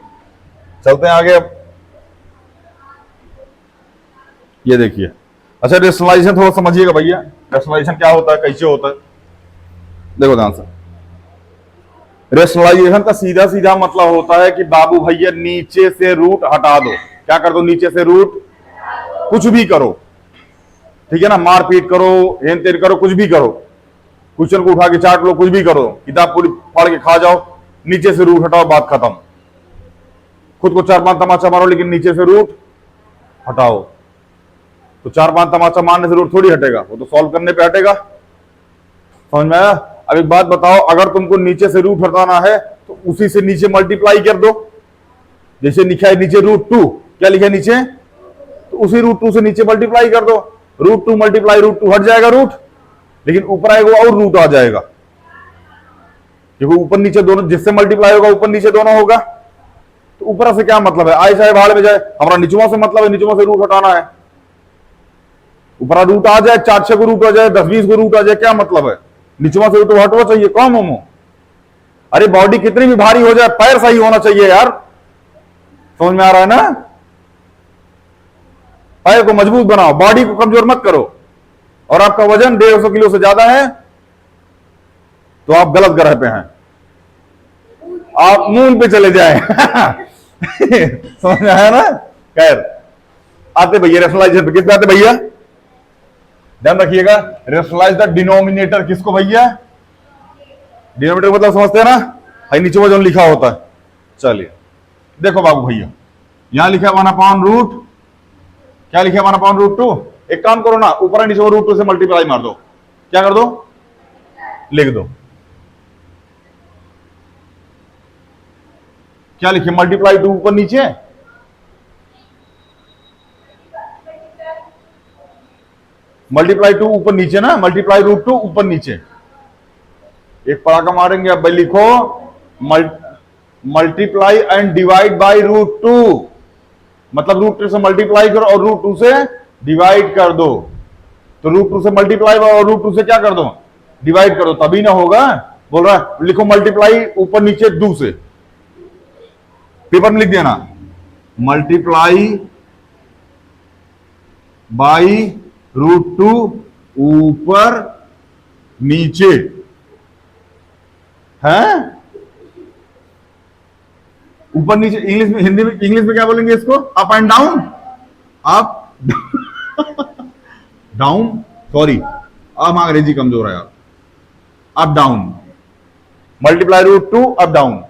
चलते हैं आगे। अब ये देखिए, अच्छा रेशनलाइजेशन थोड़ा समझिएगा भैया। रेशनलाइजेशन क्या होता है, कैसे होता है, देखो ध्यान से। रेशनलाइजेशन का सीधा सीधा मतलब होता है कि बाबू भैया नीचे से रूट हटा दो। क्या कर दो? नीचे से रूट, कुछ भी करो, ठीक है ना, मारपीट करो, हेन तेन करो, कुछ भी करो, क्वेश्चन को उठा के चाट लो, कुछ भी करो, किताब पूरी फाड़ के खा जाओ, नीचे से रूट हटाओ, बात खत्म। खुद को 4-5 तमाचा मारो, लेकिन नीचे से रूट हटाओ। तो 4-5 तमाचा मारने से रूट थोड़ी हटेगा, वो तो सॉल्व करने पे हटेगा। समझ में आया? अब एक बात बताओ, अगर तुमको नीचे से रूट हटाना है तो उसी से नीचे मल्टीप्लाई कर दो। जैसे लिखा है नीचे √2, क्या लिखा है नीचे? तो उसी √2 से नीचे मल्टीप्लाई कर दो। √2 मल्टीप्लाई √2 हट जाएगा रूट, लेकिन ऊपर आएगा और रूट आ जाएगा, क्योंकि ऊपर नीचे दोनों, जिससे मल्टीप्लाई होगा ऊपर नीचे दोनों होगा। तो ऊपर से क्या मतलब है? आए चाहे भाड़ में जाए, हमारा निचुआ से मतलब है, निचुआ से रूट हटाना है। ऊपर रूट आ जाए, 4-6 को रूट आ जाए, 10-20 को रूट आ जाए, क्या मतलब है? निचुआ से रूट हटवा चाहिए, कौन मोमो? अरे बॉडी कितनी भी भारी हो जाए, पैर सही होना चाहिए यार। समझ में आ रहा है ना? पैर को मजबूत बनाओ, बॉडी को कमजोर मत करो। और आपका वजन 150 किलो से ज्यादा है तो आप गलत ग्रह पे हैं, आप मून पे चले जाए। समझ में आया ना? खैर, आते भैया रेशनलाइजेशन पे, किस पे आते भैया? ध्यान रखिएगा, रेशनलाइज द डिनोमिनेटर। किसको भैया? डिनोमिनेटर मतलब समझते हैं ना, भाई नीचे वजन लिखा होता है। चलिए देखो बाबू भैया, यहां लिखा 1/√, क्या लिखा 1/√2। एक काम करो ना, ऊपर नीचे √2 से मल्टीप्लाई मार दो। क्या कर दो? लिख दो। क्या लिखे? मल्टीप्लाई टू ऊपर नीचे, मल्टीप्लाई टू ऊपर नीचे ना, मल्टीप्लाई रूट टू ऊपर नीचे। एक पड़ाका मारेंगे। अब भाई लिखो multiply and divide by root two, मतलब रूट टू से मल्टीप्लाई करो और रूट टू से डिवाइड कर दो। तो रूट टू से मल्टीप्लाई और रूट टू से क्या कर दो? डिवाइड करो, तभी ना होगा। बोल रहा है लिखो मल्टीप्लाई ऊपर नीचे टू से, पेपर में लिख देना मल्टीप्लाई बाई रूट टू ऊपर नीचे है। ऊपर नीचे इंग्लिश में, हिंदी में, इंग्लिश में क्या बोलेंगे इसको? Up and down, up down, sorry अब अंग्रेजी कमजोर है यार। Up down, multiply root two up down,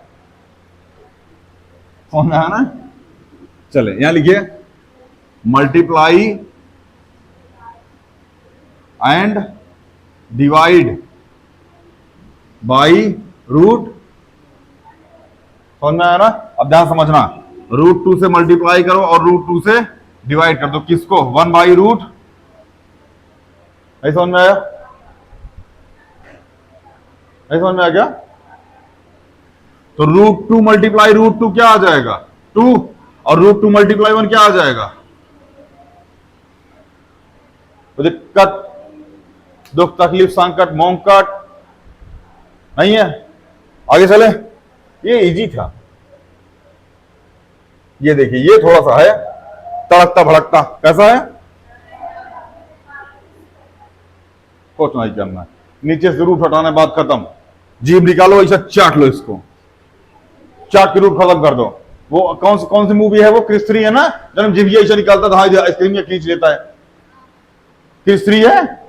समझ में आया ना? चले यहां लिखिए multiply and divide by root, समझ में आया ना? अब ध्यान समझना, रूट टू से मल्टीप्लाई करो और रूट टू से डिवाइड कर दो। किसको? वन बाई रूट, ऐसा समझ में आया? ऐसा समझ में आ गया? तो root two multiply root two क्या आ जाएगा? टू, और रूट टू मल्टीप्लाई वन क्या आ जाएगा? तो दिक्कत, दुख, तकलीफ, संकट, मोंकट नहीं है। आगे चले, ये इजी था। ये देखिए, ये थोड़ा सा है तड़कता भड़कता। कैसा है? कुछ नहीं करना है, नीचे से रूट हटाना, बात खत्म। जीभ निकालो, ऐसा चाट लो इसको, चाट के रूट खत्म कर दो। वो कौन सी मूवी है वो? क्रिस 3 है ना, जब जीभ ऐसा निकालता था, आइसक्रीम खींच लेता है। क्रिस 3 है,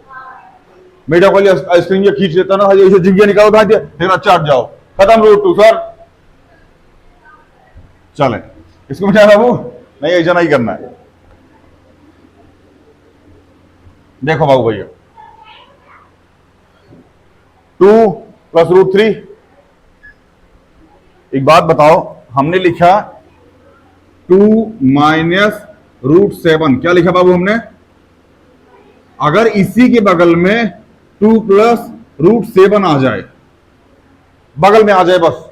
मेढक वाली आइसक्रीम ये खींच लेता ना, ऐसे जीभ निकालो था, फिर चाट जाओ, खत्म रूट टू। सर चले, इसको मिटा बाबू, नहीं ऐसा नहीं करना है। देखो बाबू भैया, 2 प्लस रूट 3, एक बात बताओ, हमने लिखा 2 माइनस रूट 7, क्या लिखा बाबू हमने? अगर इसी के बगल में 2 प्लस रूट 7 आ जाए, बगल में आ जाए बस,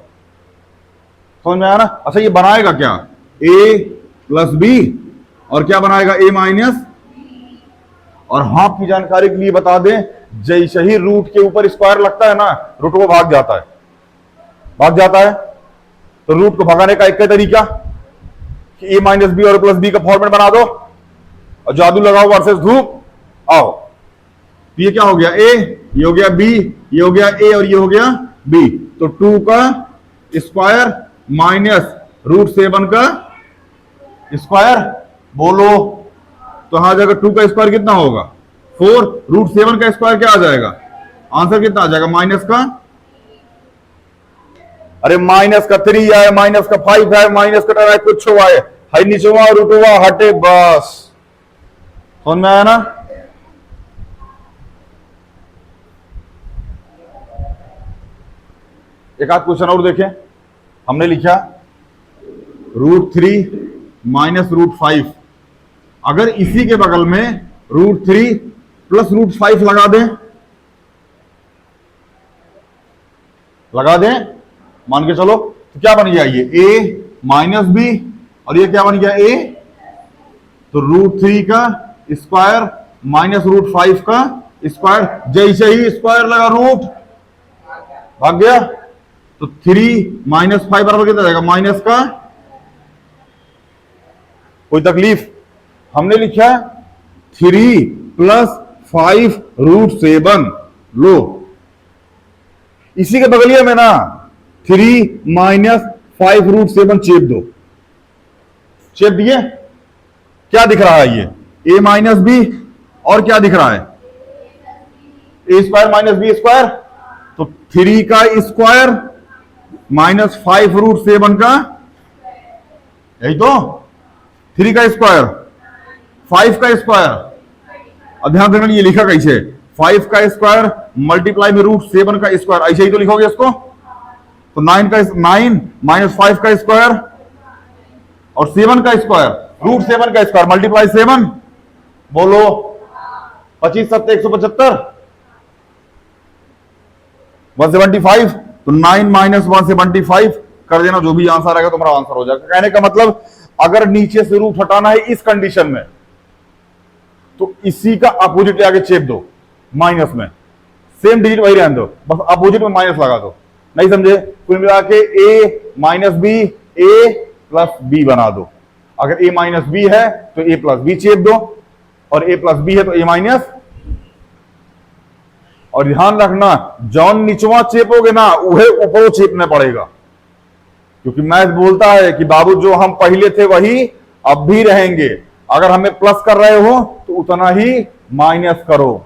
समझ में आया ना? अच्छा ये बनाएगा क्या? a प्लस बी, और क्या बनाएगा? a minus. और हाफ की जानकारी के लिए बता दें, जैसे ही रूट के ऊपर स्क्वायर लगता है ना, रूट को भाग जाता है, भाग जाता है। तो रूट को भगाने का एक तरीका कि a माइनस बी और प्लस बी का फॉर्मेट बना दो और जादू लगाओ वर्सेस धूप, आओ। तो ये क्या हो गया? a, ये हो गया b, ये हो गया a और ये हो गया b। तो 2 का स्क्वायर माइनस रूट 7 का स्क्वायर, बोलो तो आ जाएगा 2 का स्क्वायर कितना होगा? 4। रूट 7 का स्क्वायर क्या आ जाएगा? आंसर कितना आ जाएगा? माइनस का, अरे माइनस का 3 आए, माइनस का 5 है, माइनस का 10 है, कुछ हुआ है, हाई नीचे हुआ, रूट हुआ, हटे, बस। समझ में आया ना? एक आध क्वेश्चन और देखें। हमने लिखा रूट 3 माइनस रूट 5, अगर इसी के बगल में रूट 3 प्लस रूट 5 लगा दें, लगा दें, मान के चलो, तो क्या बन गया? ये a माइनस बी, और ये क्या बन गया? a। तो रूट 3 का स्क्वायर माइनस रूट 5 का स्क्वायर, जैसे ही स्क्वायर लगा रूट भाग गया। तो 3 माइनस 5 बराबर कितना जाएगा? माइनस का, कोई तकलीफ? हमने लिखा 3 प्लस 5 रूट 7, लो इसी के बगलिया में ना 3 माइनस 5 रूट 7 चेप दो, चेप दिए। क्या दिख रहा है? ये a माइनस बी, और क्या दिख रहा है? a square minus B square. तो 3 का स्क्वायर माइनस 5 रूट 7 का, यही तो 3 का स्क्वायर 5 का स्क्वायर। अब ध्यान देना ये लिखा कैसे? 5 का स्क्वायर मल्टीप्लाई में रूट 7 का स्क्वायर, ऐसे ही तो लिखोगे इसको। तो 9 माइनस 5 का स्क्वायर और 7 का स्क्वायर, रूट 7 का स्क्वायर मल्टीप्लाई 7, बोलो 25 7 175, 175, तो 9 माइनस 175 कर देना, जो भी आंसर आएगा तुम्हारा आंसर हो जाएगा। कहने का मतलब अगर नीचे से रूट हटाना है इस कंडीशन में, तो इसी का अपोजिट आगे चेप दो माइनस में, सेम डिजिट वही रहने दो, बस अपोजिट में माइनस लगा दो। नहीं समझे? कुल मिला के ए माइनस बी ए प्लस बी बना दो। अगर ए माइनस बी है तो ए प्लस बी चेप दो, और ए प्लस बी है तो ए माइनस। और ध्यान रखना, जौन निचवा चेपोगे ना उहे ऊपर चेपना पड़ेगा, क्योंकि मैथ बोलता है कि बाबू जो हम पहले थे वही अब भी रहेंगे। अगर हमें प्लस कर रहे हो तो उतना ही माइनस करो,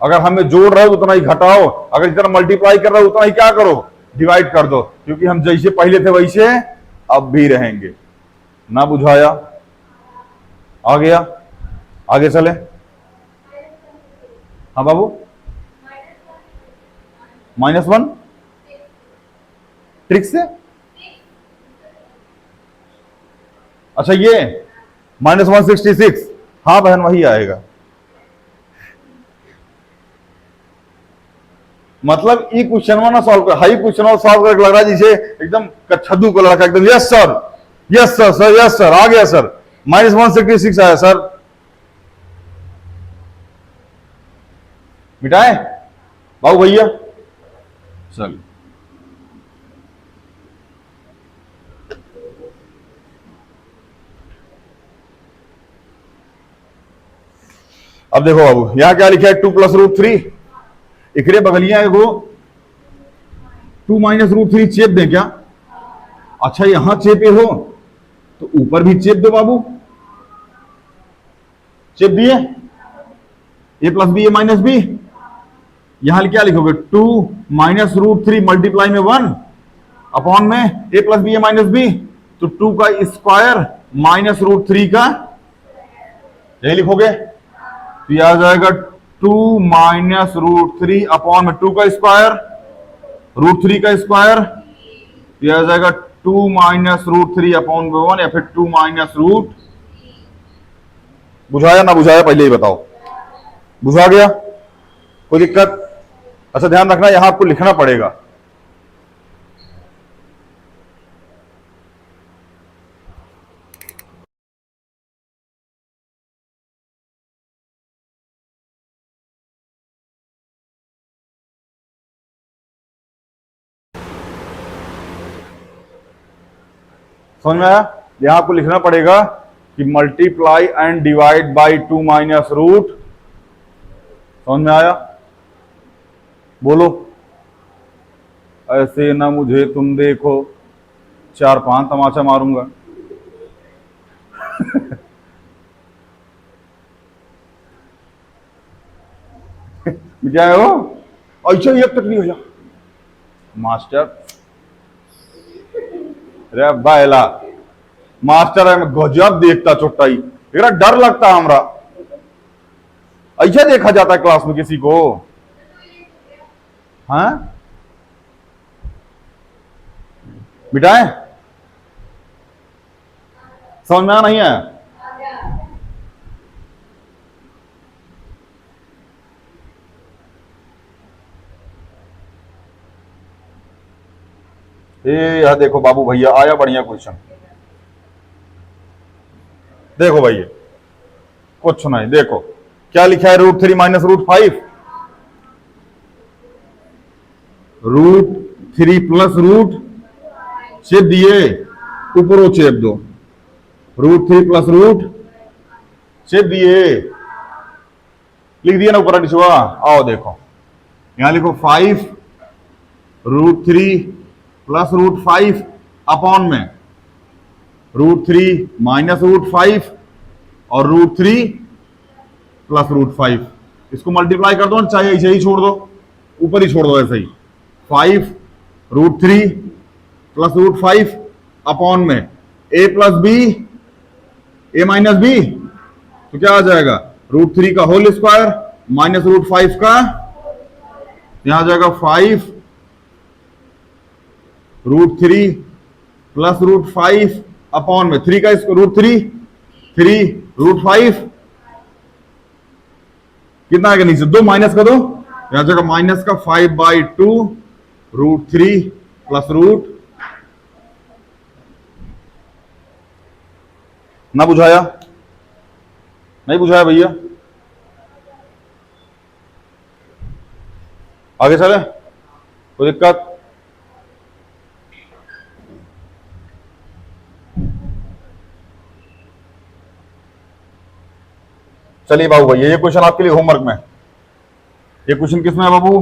अगर हमें जोड़ रहे हो तो उतना ही घटाओ, अगर जितना मल्टीप्लाई कर रहे हो उतना ही क्या करो, डिवाइड कर दो, क्योंकि हम जैसे पहले थे वैसे अब भी रहेंगे। ना बुझाया? आ गया? आगे चले। हाँ बाबू, -1 ट्रिक से, अच्छा ये -166, हाँ बहन वही आएगा। मतलब ये क्वेश्चन ना सॉल्व कर, हाई क्वेश्चन सॉल्व करके लग रहा है जैसे एकदम कच्छदू को लड़का एकदम yes sir yes sir sir yes sir आ गया सर, -166 आया सर। मिटाए बाबू भैया? चलिए अब देखो बाबू, यहां क्या लिखा है, 2 + √3, इकरे बगलियां एगो 2 - √3 चेप दें क्या? अच्छा यहां चेपे हो तो ऊपर भी चेप दो बाबू, चेप दिए, ए प्लस बी ए माइनस बी। यहां क्या लिखोगे, 2 - √3 मल्टीप्लाई में 1 अपॉन में ए प्लस बी ए माइनस बी, तो 2 का स्क्वायर माइनस √3 का, यही लिखोगे। तो यह आ जाएगा 2 - √3 अपॉन में 2 का स्क्वायर, √3 का स्क्वायर, तो यह आ जाएगा 2 - √3 अपॉन में 1, या फिर 2 - √। बुझाया ना बुझाया पहले ही बताओ? बुझा गया? कोई दिक्कत? अच्छा ध्यान रखना, यहां आपको लिखना पड़ेगा। समझ में आया? यहां आपको लिखना पड़ेगा कि मल्टीप्लाई एंड डिवाइड बाई 2 - √। समझ में आया? बोलो। ऐसे ना मुझे तुम देखो, 4-5 तमाचा मारूंगा। क्या हो ऐसा ही अब तक नहीं हो जा मास्टर, रे बायला मास्टर है, मैं गजब देखता चुट्टाई, मेरा डर लगता हमरा। ऐसा देखा जाता है क्लास में किसी को? हाँ बिटाए, समझ में नहीं है? यह देखो बाबू भैया, आया बढ़िया क्वेश्चन। देखो भैया कुछ नहीं, देखो क्या लिखा है, √3 - √5, √3 + √ चेप दिए, ऊपर चेप दो, √3 + √ चेप दिए, लिख दिया ना ऊपर नीचे। आओ देखो यहां लिखो 5 √3 + √5 अपॉन में √3 - √5 और √3 + √5, इसको मल्टीप्लाई कर दो, चाहे ऐसे ही छोड़ दो, ऊपर ही छोड़ दो ऐसे ही। 5 √3 + √5 अपॉन में a plus B A minus B, तो क्या आ जाएगा, √3 का होल स्क्वायर माइनस √5 का, यहां आ जाएगा 5 √3 प्लस √5 अपॉन में 3 का √3 3 √5 कितना आएगा नीचे 2 माइनस का 2 यहां जगह माइनस का 5/2 √3 प्लस रूट ना बुझाया नहीं बुझाया भैया आगे चले कोई दिक्कत चलिए बाबू भैया ये क्वेश्चन आपके लिए होमवर्क में ये क्वेश्चन किसमें है बाबू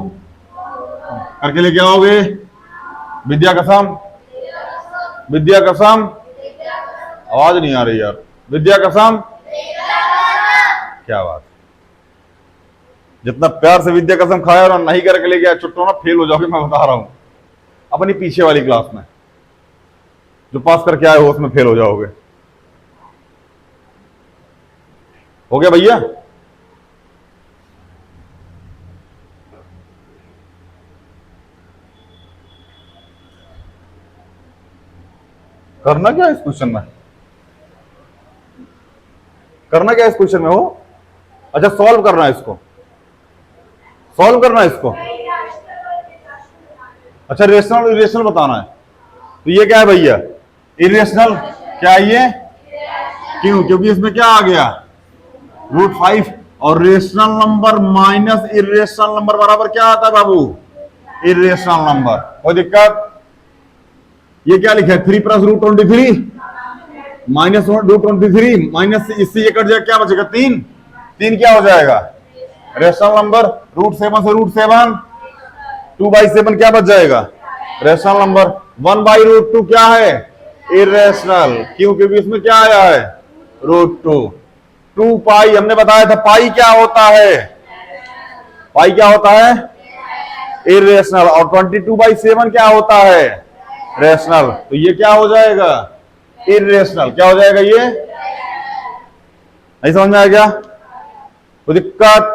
करके लेके आओगे विद्या कसम आवाज नहीं आ रही यार विद्या कसम क्या बात जितना प्यार से विद्या कसम खाया और नहीं करके ले गया चुट्टो ना फेल हो जाओगे मैं बता रहा हूं अपनी पीछे वाली क्लास में जो पास करके आए हो उसमें फेल हो जाओगे हो गया भैया करना क्या है इस क्वेश्चन में हो अच्छा सॉल्व करना है इसको अच्छा रेशनल इरेशनल बताना है तो ये क्या है भैया इरेशनल क्या है ये क्यों क्योंकि इसमें क्या आ गया √5 और rational number minus irrational number बराबर क्या आता है बाबू इरेशनल नंबर कोई दिक्कत ये क्या लिखा है 3 प्लस √23 माइनस √23 माइनस इससे ये कट जाएगा क्या बचेगा 3 क्या हो जाएगा रेशनल नंबर √7 से √7 2/7 क्या बच जाएगा रेशनल नंबर 1/√2 क्या है इरेशनल क्यों क्योंकि इसमें क्या आया है √2 2 पाई हमने बताया था पाई क्या होता है इरेशनल और 22/7 क्या होता है रेशनल तो ये क्या हो जाएगा इरेशनल क्या हो जाएगा ये नहीं समझ में आया क्या कोई दिक्कत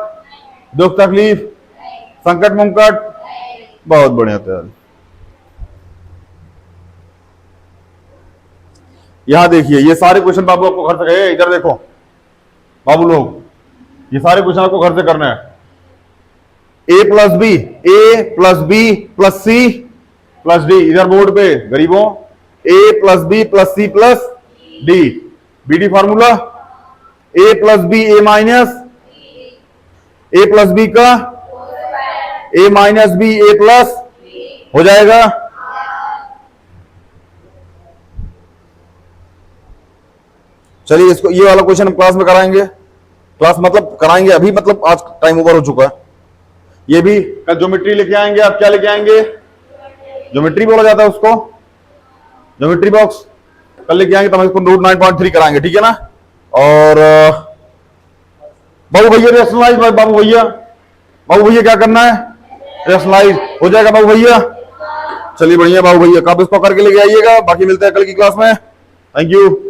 दुख तकलीफ संकट मुंकट बहुत बढ़िया तैयार यहां देखिए ये सारे क्वेश्चन बाबू आपको घर से गए इधर देखो बाबू लोग ये सारे क्वेश्चन आपको घर से करने हैं a plus B plus C plus D इधर बोर्ड पे गरीबों a plus B plus C plus D B D formula a plus B a minus a plus B का a minus B a plus हो जाएगा चलिए इसको ये वाला क्वेश्चन हम क्लास में कराएंगे क्लास मतलब कराएंगे अभी मतलब आज टाइम ओवर हो चुका है ये भी कल ज्योमेट्री लेके आएंगे आप क्या लेके आएंगे ज्योमेट्री बोला जाता है उसको ज्योमेट्री बॉक्स कल लेके आएंगे तो हम इसको नोट 9.3 कराएंगे ठीक है ना और बाबू भैया रेशनलाइज बाबू भैया क्या करना है रेशनलाइज हो जाएगा बाबू भैया चलिए बढ़िया बाबू भैया कब इसको करके लेके आइएगा बाकी मिलते हैं कल की क्लास में थैंक यू